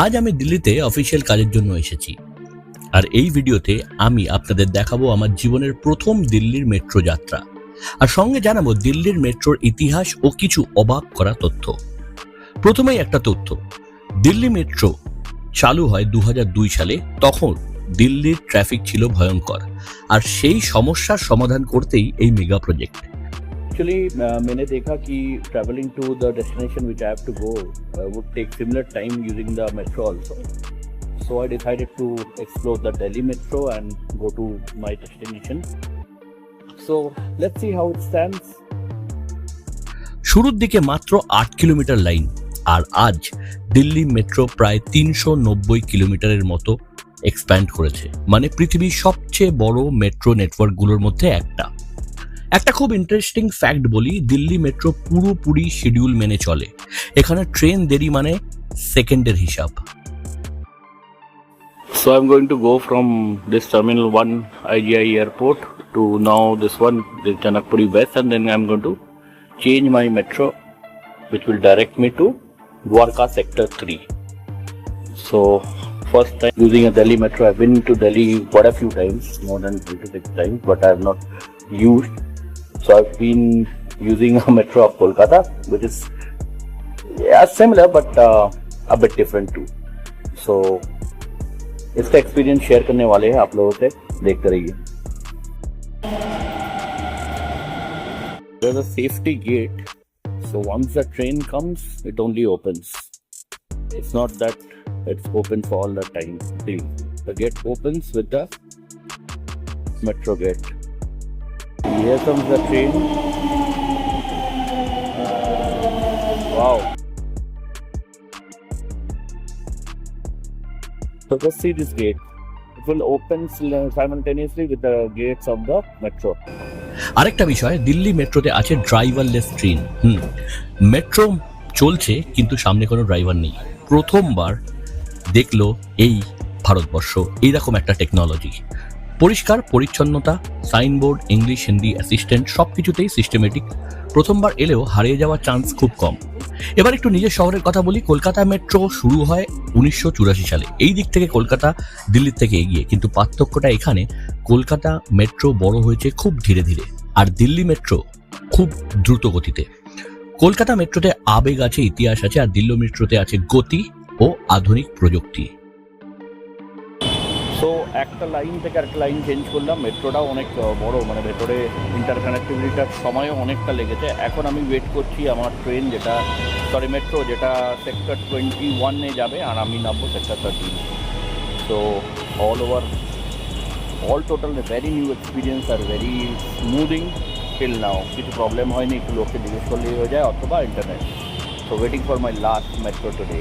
আজ আমি দিল্লিতে অফিসিয়াল কাজের জন্য এসেছি, আর এই ভিডিওতে আমি আপনাদের দেখাবো আমার জীবনের প্রথম দিল্লির মেট্রো যাত্রা, আর সঙ্গে জানাবো দিল্লির মেট্রোর ইতিহাস ও কিছু অবাক করা তথ্য। প্রথমেই একটা তথ্য, দিল্লি মেট্রো চালু হয় 2002 সালে। তখন দিল্লির ট্রাফিক ছিল ভয়ঙ্কর, আর সেই সমস্যার সমাধান করতেই এই মেগা প্রজেক্ট। Actually, मैंने देखा कि traveling to the destination which I have to go would take similar time using the metro also. So I decided to explore the Delhi metro and go to my destination. So let's see how it stands. শুরুর দিকে মাত্র 8 kilometre line, আর আজ Delhi metro প্রায় 390 কিলোমিটারের মতো expand করেছে, মানে পৃথিবীর সবচেয়ে বড় মেট্রো নেটওয়ার্কগুলোর মধ্যে একটা খুব ইন্টারেস্টিং ফ্যাক্ট বলি, দিল্লি মেট্রো পুরোপুরি শিডিউল মেনে চলে। এখানে ট্রেন দেরি মানে সেকেন্ডের হিসাব। So I'm going to go from this terminal 1 IGI airport to now this one, this Janakpuri West, and then I'm going to change my metro which will direct me to Dwarka sector 3. So first time using a Delhi metro. I've been to Delhi quite a few times, more than 3 to 6 times, but I have not used. So I've been using a metro of Kolkata, which is similar but a bit different too. So इसका experience share करने वाले हैं आप लोगों से, देखते रहिए। There's a safety gate, so once the train comes, it only opens. It's not that it's open for all the time. The gate opens with the metro gate. Here comes the train. Wow. So just see this gate. It will open simultaneously with the gates of the metro. আরেকটা বিষয়, দিল্লি মেট্রোতে আছে driverless train. Metro চলছে কিন্তু সামনে কোনো driver নেই। প্রথমবার দেখলো এই ভারতবর্ষ এইরকম একটা টেকনোলজি। পরিষ্কার পরিচ্ছন্নতা, সাইনবোর্ড, ইংলিশ, হিন্দি, অ্যাসিস্ট্যান্ট সবকিছুতেই সিস্টেমেটিক। প্রথমবার এলেও হারিয়ে যাওয়ার চান্স খুব কম। এবার একটু নিজের শহরের কথা বলি। কলকাতা মেট্রো শুরু হয় 1984 সালে। এই দিক থেকে কলকাতা দিল্লির থেকে এগিয়ে, কিন্তু পার্থক্যটা এখানে, কলকাতা মেট্রো বড় হয়েছে খুব ধীরে ধীরে, আর দিল্লি মেট্রো খুব দ্রুত গতিতে। কলকাতা মেট্রোতে আবেগ আছে, ইতিহাস আছে, আর দিল্লি মেট্রোতে আছে গতি ও আধুনিক প্রযুক্তি। সো একটা লাইন থেকে আরেকটা লাইন চেঞ্জ করলাম। মেট্রোটাও অনেক বড়, মানে ভেতরে ইন্টারকানেক্টিভিটিটার সময়ও অনেকটা লেগেছে। এখন আমি ওয়েট করছি আমার ট্রেন মেট্রো যেটা সেক্টর 21 যাবে, আর আমি নামবো sector 13। So all total very new experience are very smoothing till now. কিছু প্রবলেম হয়নি, একটু লোককে জিজ্ঞেস করলেই হয়ে যায়, অথবা internet. So waiting for my last metro today.